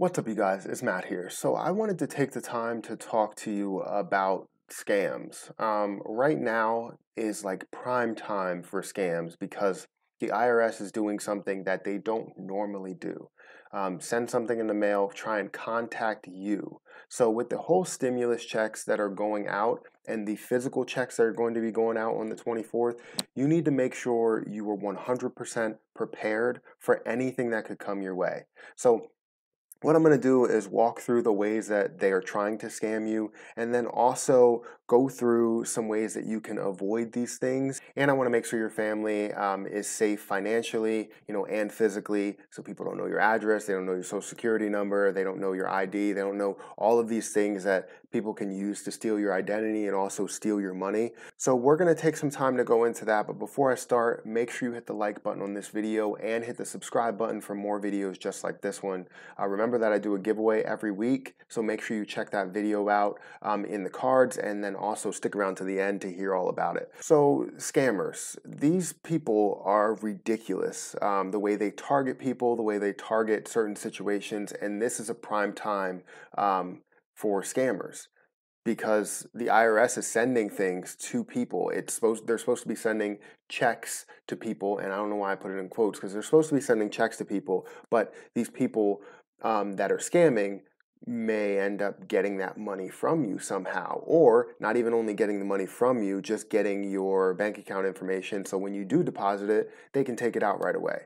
What's up, you guys? It's Matt here. So I wanted to take the time to talk to you about scams. Right now is like prime time for scams because the IRS is doing something that they don't normally do. Send something in the mail, try and contact you. So with the whole stimulus checks that are going out and the physical checks that are going to be going out on the 24th, you need to make sure you are 100% prepared for anything that could come your way. So what I'm going to do is walk through the ways that they are trying to scam you and then also go through some ways that you can avoid these things. And I want to make sure your family is safe financially, and physically, so people don't know your address, they don't know your social security number, they don't know your ID, they don't know all of these things that people can use to steal your identity and also steal your money. So we're going to take some time to go into that, but before I start, make sure you hit the like button on this video and hit the subscribe button for more videos just like this one. Remember that I do a giveaway every week, so make sure you check that video out in the cards, and then also stick around to the end to hear all about it. So scammers, these people are ridiculous. The way they target people, the way they target certain situations, and this is a prime time for scammers because the IRS is sending things to people. They're supposed to be sending checks to people, and I don't know why I put it in quotes because they're supposed to be sending checks to people, but these people that are scamming may end up getting that money from you somehow, or not even only getting the money from you, just getting your bank account information. So when you do deposit it, they can take it out right away.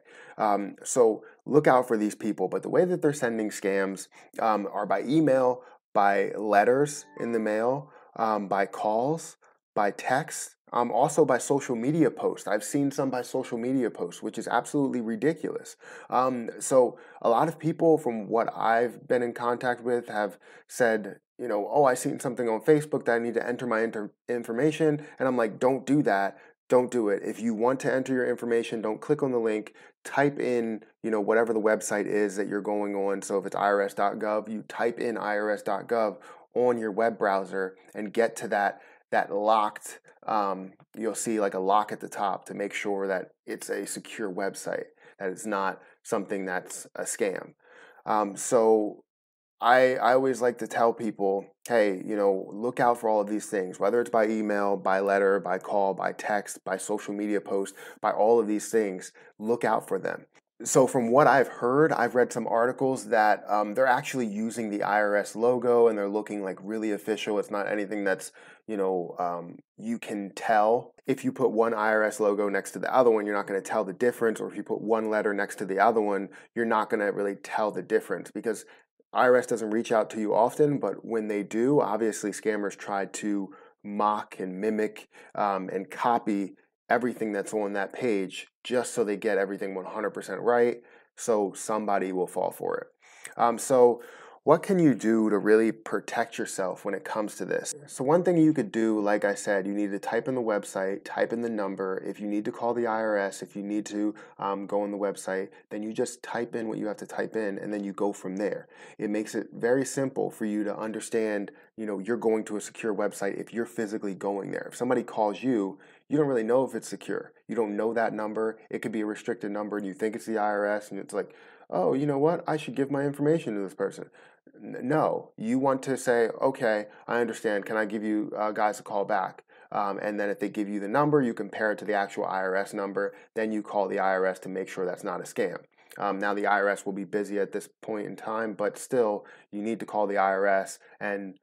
So look out for these people. But the way that they're sending scams are by email, by letters in the mail, by calls, by text, also by social media posts. I've seen some by social media posts, which is absolutely ridiculous. So a lot of people, from what I've been in contact with, have said, oh, I seen something on Facebook that I need to enter my information, and I'm like, don't do that. Don't do it. If you want to enter your information, don't click on the link. Type in, whatever the website is that you're going on. So if it's irs.gov, you type in irs.gov on your web browser and get to that locked, you'll see like a lock at the top to make sure that it's a secure website, that it's not something that's a scam. So I always like to tell people, hey, look out for all of these things, whether it's by email, by letter, by call, by text, by social media post, by all of these things, look out for them. So from what I've heard, I've read some articles that they're actually using the IRS logo and they're looking like really official. It's not anything that's, you can tell. If you put one IRS logo next to the other one, you're not going to tell the difference. Or if you put one letter next to the other one, you're not going to really tell the difference because IRS doesn't reach out to you often, but when they do, obviously scammers try to mock and mimic and copy everything that's on that page just so they get everything 100% right, so somebody will fall for it. So what can you do to really protect yourself when it comes to this? So one thing you could do, like I said, you need to type in the website, type in the number. If you need to call the IRS, if you need to go on the website, then you just type in what you have to type in and then you go from there. It makes it very simple for you to understand, you're going to a secure website if you're physically going there. If somebody calls you, you don't really know if it's secure. You don't know that number. It could be a restricted number and you think it's the IRS and it's like, oh, you know what? I should give my information to this person. No, you want to say, okay, I understand. Can I give you guys a call back? And then if they give you the number, you compare it to the actual IRS number. Then you call the IRS to make sure that's not a scam. Now the IRS will be busy at this point in time, but still, you need to call the IRS and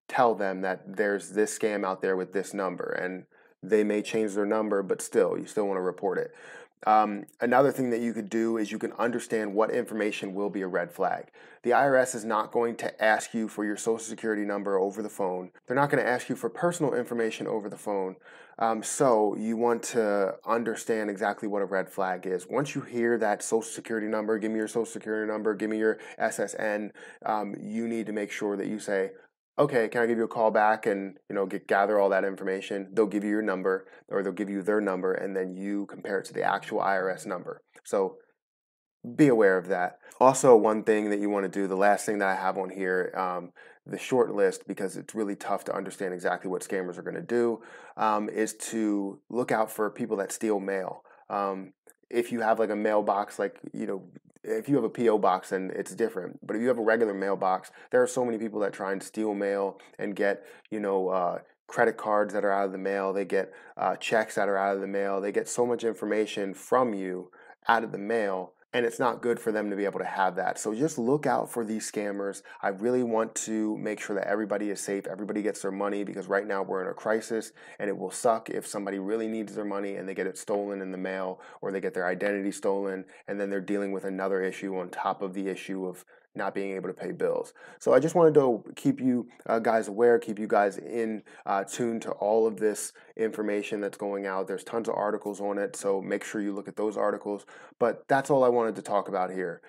tell them that there's this scam out there with this number, and they may change their number, but still, you still want to report it. Another thing that you could do is you can understand what information will be a red flag. The IRS is not going to ask you for your social security number over the phone. They're not going to ask you for personal information over the phone. So you want to understand exactly what a red flag is. Once you hear that social security number, give me your social security number, give me your SSN, you need to make sure that you say, okay, can I give you a call back and gather all that information? They'll give you your number, or they'll give you their number, and then you compare it to the actual IRS number. So be aware of that. Also, one thing that you want to do, the last thing that I have on here, the short list, because it's really tough to understand exactly what scammers are going to do, is to look out for people that steal mail. If you have like a mailbox, like, if you have a PO box, then it's different. But if you have a regular mailbox, there are so many people that try and steal mail and get, credit cards that are out of the mail. They get checks that are out of the mail. They get so much information from you out of the mail, and it's not good for them to be able to have that. So just look out for these scammers. I really want to make sure that everybody is safe, everybody gets their money, because right now we're in a crisis, and it will suck if somebody really needs their money and they get it stolen in the mail, or they get their identity stolen, and then they're dealing with another issue on top of the issue of not being able to pay bills. So I just wanted to keep you guys aware, keep you guys in tune to all of this information that's going out. There's tons of articles on it, so make sure you look at those articles. But that's all I wanted to talk about here.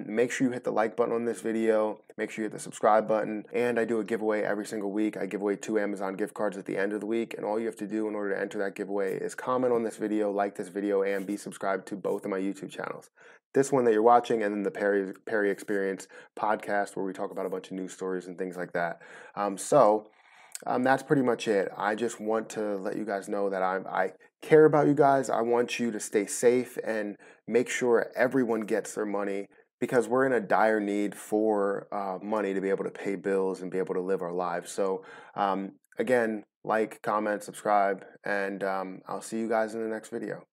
Make sure you hit the like button on this video. Make sure you hit the subscribe button. And I do a giveaway every single week. I give away 2 Amazon gift cards at the end of the week. And all you have to do in order to enter that giveaway is comment on this video, like this video, and be subscribed to both of my YouTube channels. This one that you're watching, and then the Perry Experience podcast, where we talk about a bunch of news stories and things like that. That's pretty much it. I just want to let you guys know that I care about you guys. I want you to stay safe and make sure everyone gets their money, because we're in a dire need for money to be able to pay bills and be able to live our lives. So again, like, comment, subscribe, and I'll see you guys in the next video.